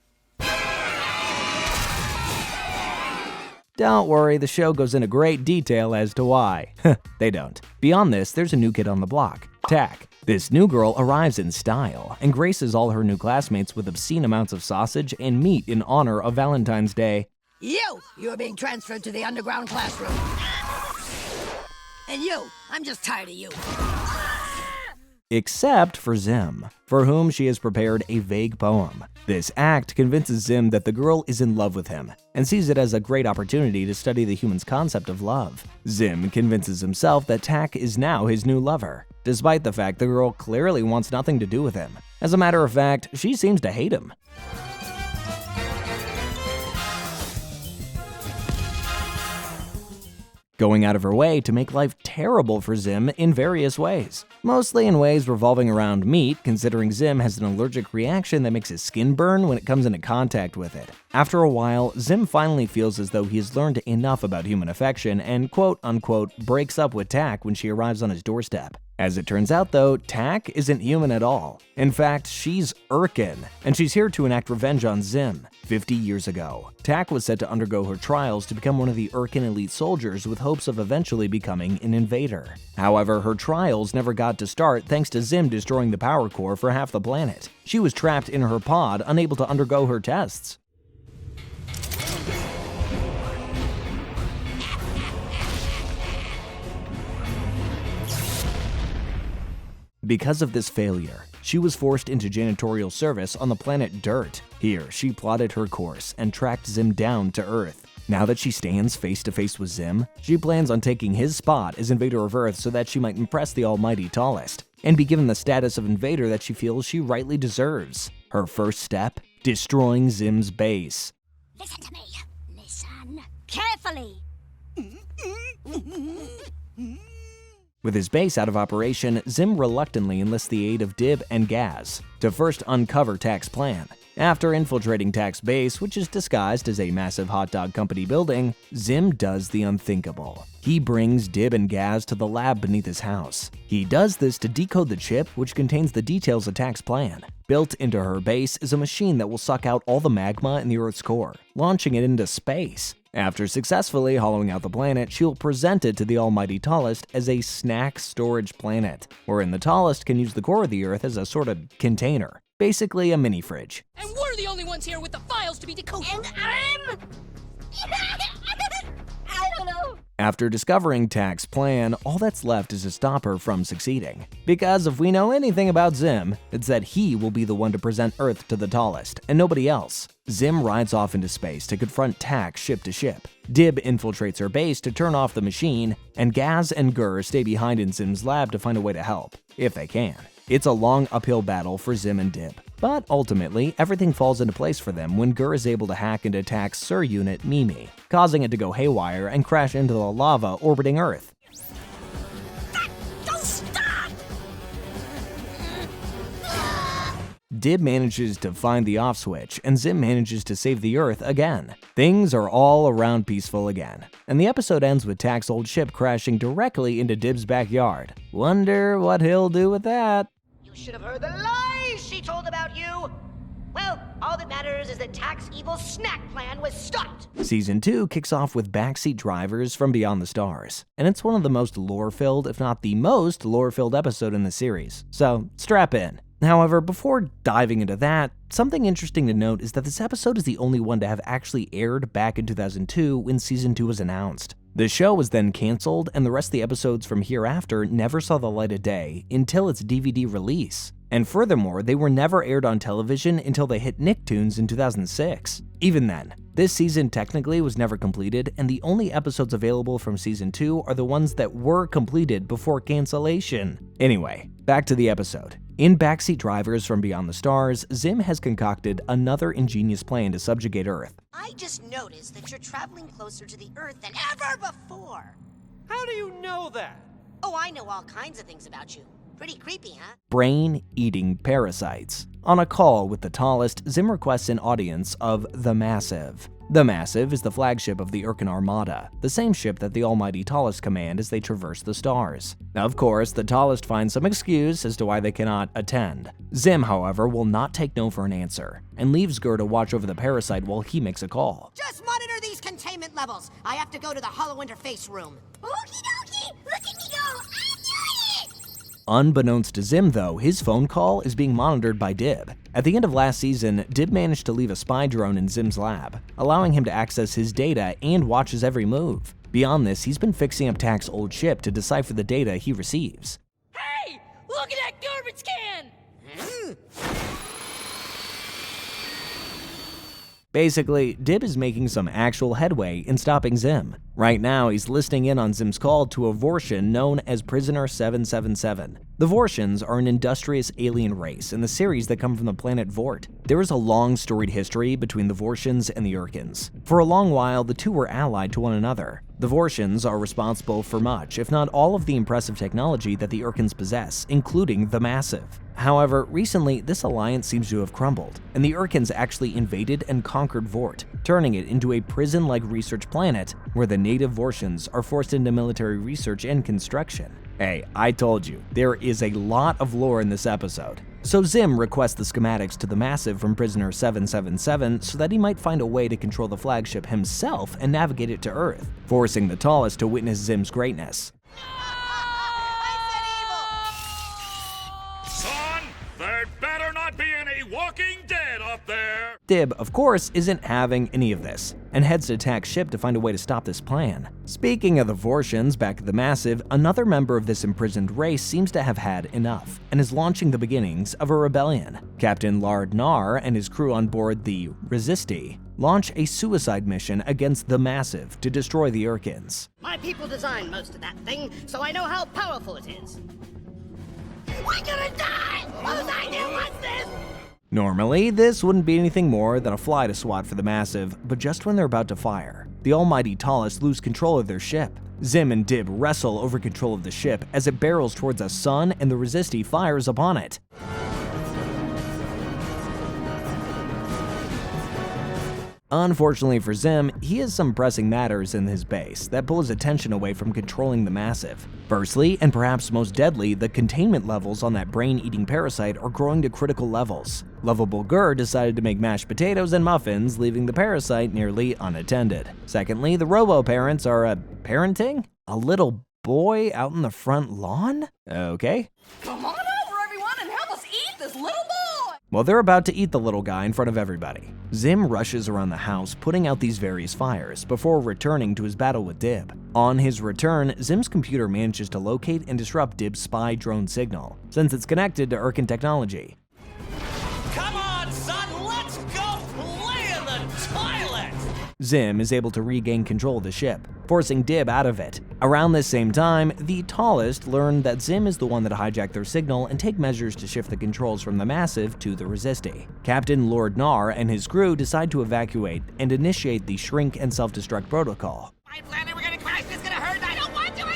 Don't worry, the show goes into great detail as to why. They don't. Beyond this, there's a new kid on the block, Tak. This new girl arrives in style and graces all her new classmates with obscene amounts of sausage and meat in honor of Valentine's Day. You're being transferred to the underground classroom. And I'm just tired of you. Except for Zim, for whom she has prepared a vague poem. This act convinces Zim that the girl is in love with him, and sees it as a great opportunity to study the human's concept of love. Zim convinces himself that Tak is now his new lover, despite the fact the girl clearly wants nothing to do with him. As a matter of fact, she seems to hate him. Going out of her way to make life terrible for Zim in various ways. Mostly in ways revolving around meat, considering Zim has an allergic reaction that makes his skin burn when it comes into contact with it. After a while, Zim finally feels as though he has learned enough about human affection and quote-unquote breaks up with Tak when she arrives on his doorstep. As it turns out though, Tak isn't human at all. In fact, she's Irken, and she's here to enact revenge on Zim. 50 years ago, Tak was set to undergo her trials to become one of the Irken elite soldiers with hopes of eventually becoming an invader. However, her trials never got to start thanks to Zim destroying the power core for half the planet. She was trapped in her pod, unable to undergo her tests. Because of this failure, she was forced into janitorial service on the planet Dirt. Here, she plotted her course and tracked Zim down to Earth. Now that she stands face to face with Zim, she plans on taking his spot as Invader of Earth so that she might impress the almighty tallest, and be given the status of Invader that she feels she rightly deserves. Her first step? Destroying Zim's base. Listen to me. Listen carefully. With his base out of operation, Zim reluctantly enlists the aid of Dib and Gaz to first uncover Tak's plan. After infiltrating Tak's base, which is disguised as a massive hot dog company building, Zim does the unthinkable. He brings Dib and Gaz to the lab beneath his house. He does this to decode the chip, which contains the details of Tak's plan. Built into her base is a machine that will suck out all the magma in the Earth's core, launching it into space. After successfully hollowing out the planet, she'll present it to the almighty tallest as a snack storage planet, wherein the tallest can use the core of the Earth as a sort of container. Basically a mini fridge. And we're the only ones here with the files to be decoded. And I don't know. After discovering Tak's plan, all that's left is to stop her from succeeding. Because if we know anything about Zim, it's that he will be the one to present Earth to the tallest, and nobody else. Zim rides off into space to confront Tak ship to ship. Dib infiltrates her base to turn off the machine, and Gaz and Gur stay behind in Zim's lab to find a way to help, if they can. It's a long uphill battle for Zim and Dib, but ultimately everything falls into place for them when Gur is able to hack into Tak's Sur unit Mimi, causing it to go haywire and crash into the lava orbiting Earth. Don't stop! Dib manages to find the off switch, and Zim manages to save the Earth again. Things are all around peaceful again, and the episode ends with Tak's old ship crashing directly into Dib's backyard. Wonder what he'll do with that. You should have heard the lies she told about you! Well, all that matters is that Tak's evil snack plan was stopped! Season 2 kicks off with Backseat drivers from Beyond the Stars, and it's one of the most lore-filled, if not the most lore-filled episode in the series, so strap in. However, before diving into that, something interesting to note is that this episode is the only one to have actually aired back in 2002 when Season 2 was announced. The show was then canceled, and the rest of the episodes from hereafter never saw the light of day until its DVD release. And furthermore, they were never aired on television until they hit Nicktoons in 2006. Even then, this season technically was never completed, and the only episodes available from Season 2 are the ones that were completed before cancellation. Anyway, back to the episode. In Backseat Drivers from Beyond the Stars, Zim has concocted another ingenious plan to subjugate Earth. I just noticed that you're traveling closer to the Earth than ever before. How do you know that? Oh, I know all kinds of things about you. Pretty creepy, huh? Brain-eating parasites. On a call with the tallest, Zim requests an audience of the Massive. The Massive is the flagship of the Irken Armada, the same ship that the almighty Tallest command as they traverse the stars. Of course, the Tallest finds some excuse as to why they cannot attend. Zim, however, will not take no for an answer, and leaves Gur to watch over the parasite while he makes a call. Just monitor these containment levels. I have to go to the hollow interface room. Okie dokie! Look at me go! I'm doing it! Unbeknownst to Zim, though, his phone call is being monitored by Dib. At the end of last season, Dib managed to leave a spy drone in Zim's lab, allowing him to access his data and watch his every move. Beyond this, he's been fixing up Tak's old ship to decipher the data he receives. Hey! Look at that garbage can! Basically, Dib is making some actual headway in stopping Zim. Right now, he's listening in on Zim's call to a Vortian known as Prisoner 777. The Vortians are an industrious alien race in the series that come from the planet Vort. There is a long storied history between the Vortians and the Irkens. For a long while, the two were allied to one another. The Vortians are responsible for much, if not all, of the impressive technology that the Irkens possess, including the Massive. However, recently, this alliance seems to have crumbled, and the Irkens actually invaded and conquered Vort, turning it into a prison-like research planet where the native Vortians are forced into military research and construction. Hey, I told you, there is a lot of lore in this episode. So Zim requests the schematics to the Massive from Prisoner 777 so that he might find a way to control the flagship himself and navigate it to Earth, forcing the Tallest to witness Zim's greatness. Son, there better not be any Walking Dead up there! Dib, of course, isn't having any of this, and heads to Tak's ship to find a way to stop this plan. Speaking of the Vortians back at the Massive, another member of this imprisoned race seems to have had enough, and is launching the beginnings of a rebellion. Captain Lard Nar and his crew on board the Resisti launch a suicide mission against the Massive to destroy the Irkens. My people designed most of that thing, so I know how powerful it is. We're gonna die! Whose idea was this? Normally, this wouldn't be anything more than a fly to swat for the Massive, but just when they're about to fire, the almighty Tallest lose control of their ship. Zim and Dib wrestle over control of the ship as it barrels towards a sun and the Resisti fires upon it. Unfortunately for Zim, he has some pressing matters in his base that pull his attention away from controlling the Massive. Firstly, and perhaps most deadly, the containment levels on that brain-eating parasite are growing to critical levels. Lovable Gur decided to make mashed potatoes and muffins, leaving the parasite nearly unattended. Secondly, the robo-parents are parenting a little boy out in the front lawn? Okay. Come on over, everyone, and help us eat this little boy! Well, they're about to eat the little guy in front of everybody. Zim rushes around the house, putting out these various fires before returning to his battle with Dib. On his return, Zim's computer manages to locate and disrupt Dib's spy drone signal, since it's connected to Irken technology. Come on, son, let's go play in the toilet! Zim is able to regain control of the ship, forcing Dib out of it. Around this same time, the Tallest learn that Zim is the one that hijacked their signal and take measures to shift the controls from the Massive to the Resisti. Captain Lord Nar and his crew decide to evacuate and initiate the shrink and self-destruct protocol. My planet, we're gonna crash, it's gonna hurt, I don't want to!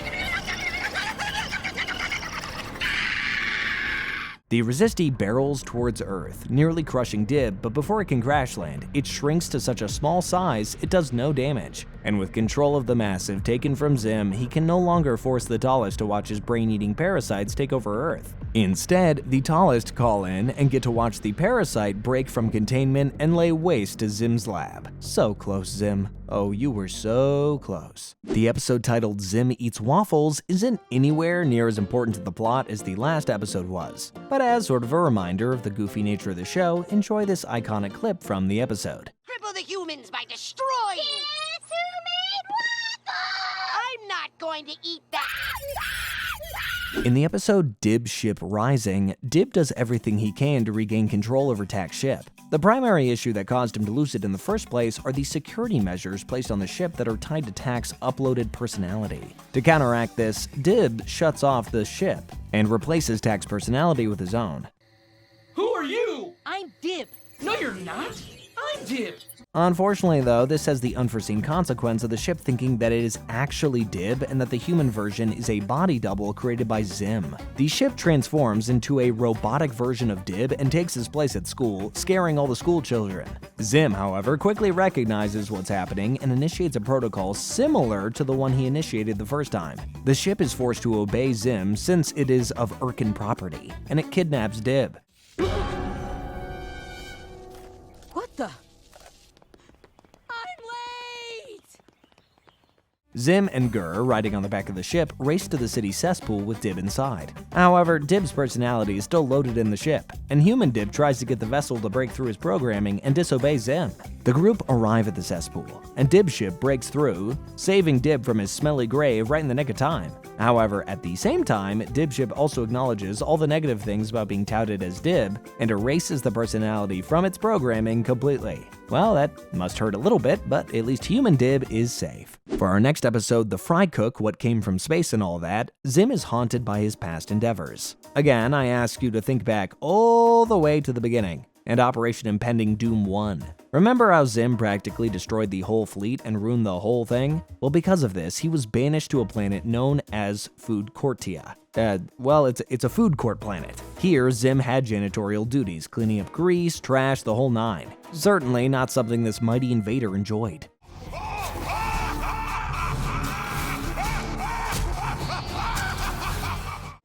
The Resisti barrels towards Earth, nearly crushing Dib, but before it can crash land, it shrinks to such a small size it does no damage. And with control of the Massive taken from Zim, he can no longer force the Tallest to watch his brain-eating parasites take over Earth. Instead, the Tallest call in and get to watch the parasite break from containment and lay waste to Zim's lab. So close, Zim. Oh, you were so close. The episode titled Zim Eats Waffles isn't anywhere near as important to the plot as the last episode was. But as sort of a reminder of the goofy nature of the show, enjoy this iconic clip from the episode. Cripple the humans by destroying. Guess who made waffles? I'm not going to eat that. In the episode Dib's Ship Rising, Dib does everything he can to regain control over Tak's ship. The primary issue that caused him to lose it in the first place are the security measures placed on the ship that are tied to Tak's uploaded personality. To counteract this, Dib shuts off the ship and replaces Tak's personality with his own. Who are you? I'm Dib. No, you're not. I'm Dib. Unfortunately, though, this has the unforeseen consequence of the ship thinking that it is actually Dib and that the human version is a body double created by Zim. The ship transforms into a robotic version of Dib and takes his place at school, scaring all the school children. Zim, however, quickly recognizes what's happening and initiates a protocol similar to the one he initiated the first time. The ship is forced to obey Zim since it is of Irken property, and it kidnaps Dib. What the? Zim and Gur, riding on the back of the ship, race to the city cesspool with Dib inside. However, Dib's personality is still loaded in the ship, and human Dib tries to get the vessel to break through his programming and disobey Zim. The group arrive at the cesspool, and Dib's ship breaks through, saving Dib from his smelly grave right in the nick of time. However, at the same time, Dib's ship also acknowledges all the negative things about being touted as Dib and erases the personality from its programming completely. Well, that must hurt a little bit, but at least human Dib is safe. For our next episode, The Fry Cook, What Came From Space and All That, Zim is haunted by his past endeavors. Again, I ask you to think back all the way to the beginning and Operation Impending Doom 1. Remember how Zim practically destroyed the whole fleet and ruined the whole thing? Well, because of this, he was banished to a planet known as Food Courtia. It's a food court planet. Here, Zim had janitorial duties, cleaning up grease, trash, the whole nine. Certainly not something this mighty invader enjoyed.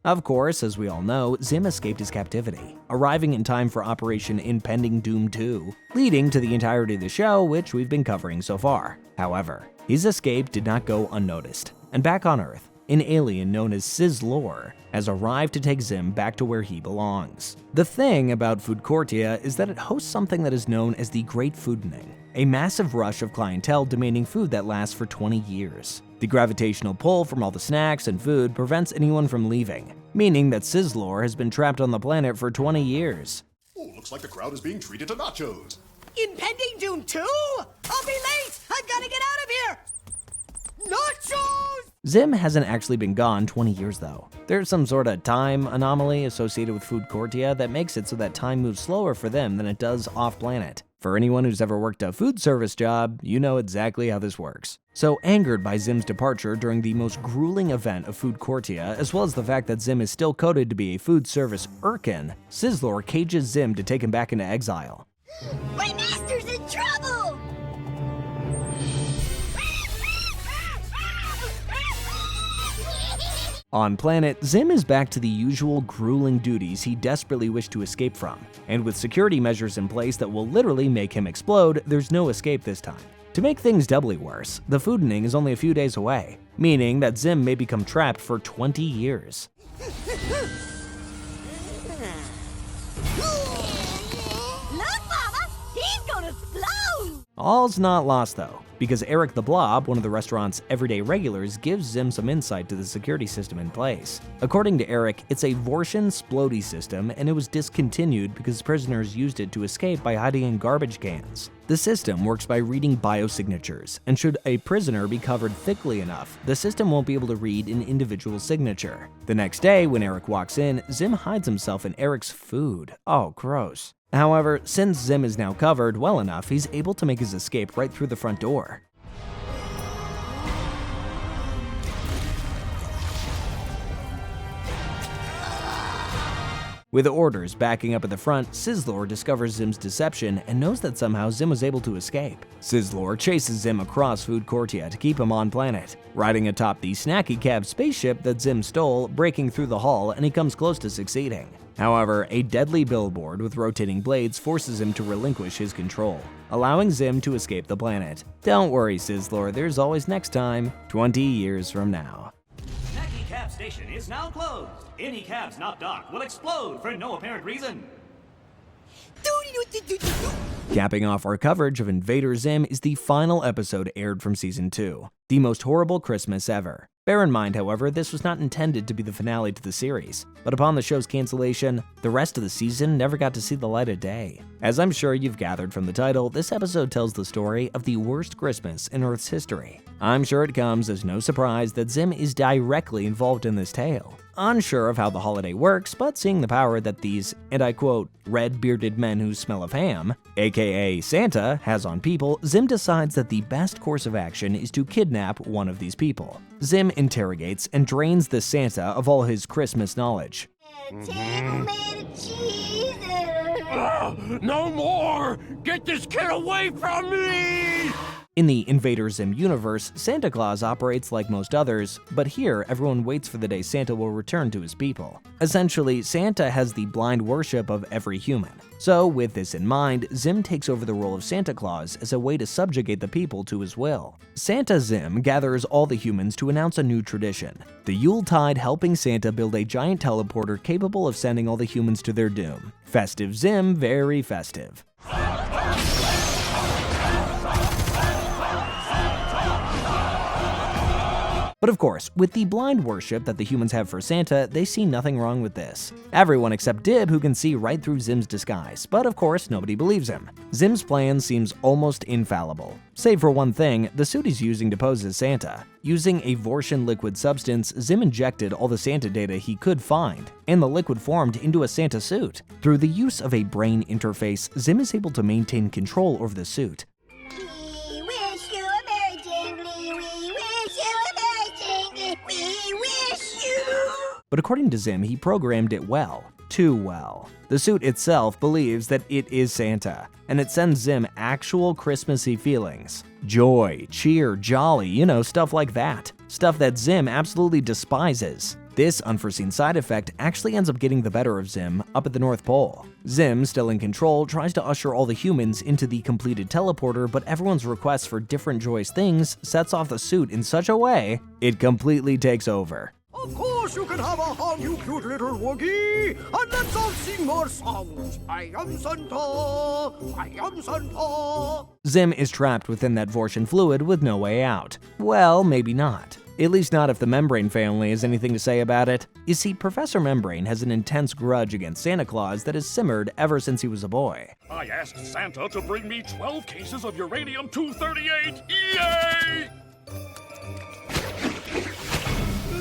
Of course, as we all know, Zim escaped his captivity, arriving in time for Operation Impending Doom 2, leading to the entirety of the show, which we've been covering so far. However, his escape did not go unnoticed, and back on Earth, an alien known as Sizzlor has arrived to take Zim back to where he belongs. The thing about Food Courtia is that it hosts something that is known as the Great Foodning, a massive rush of clientele demanding food that lasts for 20 years. The gravitational pull from all the snacks and food prevents anyone from leaving, meaning that Sizzlor has been trapped on the planet for 20 years. Oh, looks like the crowd is being treated to nachos. Impending Doom 2? I'll be late! I've got to get out of here! Nachos! Zim hasn't actually been gone 20 years though. There's some sort of time anomaly associated with Food Courtia that makes it so that time moves slower for them than it does off-planet. For anyone who's ever worked a food service job, you know exactly how this works. So angered by Zim's departure during the most grueling event of Food Courtia, as well as the fact that Zim is still coded to be a food service Irken, Sizzlor cages Zim to take him back into exile. My master's in trouble! On planet, Zim is back to the usual grueling duties he desperately wished to escape from, and with security measures in place that will literally make him explode, there's no escape this time. To make things doubly worse, the fooding is only a few days away, meaning that Zim may become trapped for 20 years. All's not lost though, because Eric the Blob, one of the restaurant's everyday regulars, gives Zim some insight to the security system in place. According to Eric, it's a Vortian splody system, and it was discontinued because prisoners used it to escape by hiding in garbage cans. The system works by reading biosignatures, and should a prisoner be covered thickly enough, the system won't be able to read an individual signature. The next day, when Eric walks in, Zim hides himself in Eric's food. Oh, gross. However, since Zim is now covered well enough, he's able to make his escape right through the front door. With orders backing up at the front, Sizzlor discovers Zim's deception and knows that somehow Zim was able to escape. Sizzlor chases Zim across Food Courtia to keep him on planet, riding atop the snacky cab spaceship that Zim stole, breaking through the hull, and he comes close to succeeding. However, a deadly billboard with rotating blades forces him to relinquish his control, allowing Zim to escape the planet. Don't worry, Sizzlor, there's always next time, 20 years from now. Snacky Cab Station is now closed. Any cabs not docked will explode for no apparent reason. Capping off our coverage of Invader Zim is the final episode aired from Season 2, the most horrible Christmas ever. Bear in mind, however, this was not intended to be the finale to the series, but upon the show's cancellation, the rest of the season never got to see the light of day. As I'm sure you've gathered from the title, this episode tells the story of the worst Christmas in Earth's history. I'm sure it comes as no surprise that Zim is directly involved in this tale. Unsure of how the holiday works, but seeing the power that these, and I quote, red-bearded men who smell of ham, aka Santa, has on people, Zim decides that the best course of action is to kidnap one of these people. Zim interrogates and drains the Santa of all his Christmas knowledge. No more! Get this kid away from me! In the Invader Zim universe, Santa Claus operates like most others, but here everyone waits for the day Santa will return to his people. Essentially, Santa has the blind worship of every human. So, with this in mind, Zim takes over the role of Santa Claus as a way to subjugate the people to his will. Santa Zim gathers all the humans to announce a new tradition, the Yuletide helping Santa build a giant teleporter capable of sending all the humans to their doom. Festive Zim, very festive. But of course, with the blind worship that the humans have for Santa, they see nothing wrong with this. Everyone except Dib, who can see right through Zim's disguise, but of course nobody believes him. Zim's plan seems almost infallible. Save for one thing, the suit he's using to pose as Santa. Using a Vortian liquid substance, Zim injected all the Santa data he could find, and the liquid formed into a Santa suit. Through the use of a brain interface, Zim is able to maintain control over the suit. But according to Zim, he programmed it well. Too well. The suit itself believes that it is Santa, and it sends Zim actual Christmassy feelings. Joy, cheer, jolly, stuff like that. Stuff that Zim absolutely despises. This unforeseen side effect actually ends up getting the better of Zim up at the North Pole. Zim, still in control, tries to usher all the humans into the completed teleporter, but everyone's request for different joyous things sets off the suit in such a way, it completely takes over. Of course you can have a hug, you cute little woogie, and let's all sing more songs. I am Santa, I am Santa. Zim is trapped within that Vortian fluid with no way out. Well, maybe not. At least not if the Membrane family has anything to say about it. You see, Professor Membrane has an intense grudge against Santa Claus that has simmered ever since he was a boy. I asked Santa to bring me 12 cases of uranium-238. Yay!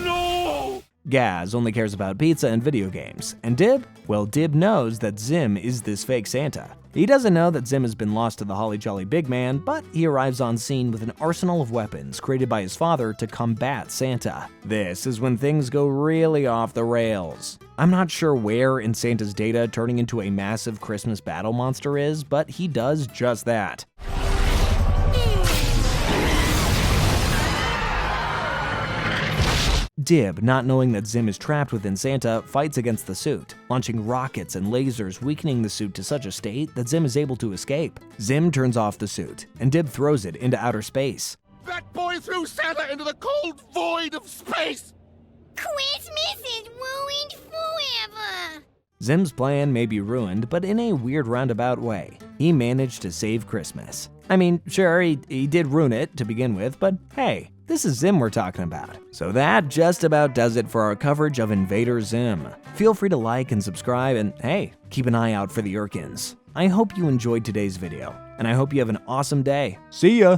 No! Gaz only cares about pizza and video games. And Dib? Well, Dib knows that Zim is this fake Santa. He doesn't know that Zim has been lost to the Holly Jolly Big Man, but he arrives on scene with an arsenal of weapons created by his father to combat Santa. This is when things go really off the rails. I'm not sure where in Santa's data turning into a massive Christmas battle monster is, but he does just that. Dib, not knowing that Zim is trapped within Santa, fights against the suit, launching rockets and lasers, weakening the suit to such a state that Zim is able to escape. Zim turns off the suit, and Dib throws it into outer space. That boy threw Santa into the cold void of space! Christmas is ruined forever! Zim's plan may be ruined, but in a weird roundabout way. He managed to save Christmas. I mean, sure, he did ruin it to begin with, but hey, this is Zim we're talking about. So that just about does it for our coverage of Invader Zim. Feel free to like and subscribe, and hey, keep an eye out for the Irkens. I hope you enjoyed today's video, and I hope you have an awesome day. See ya!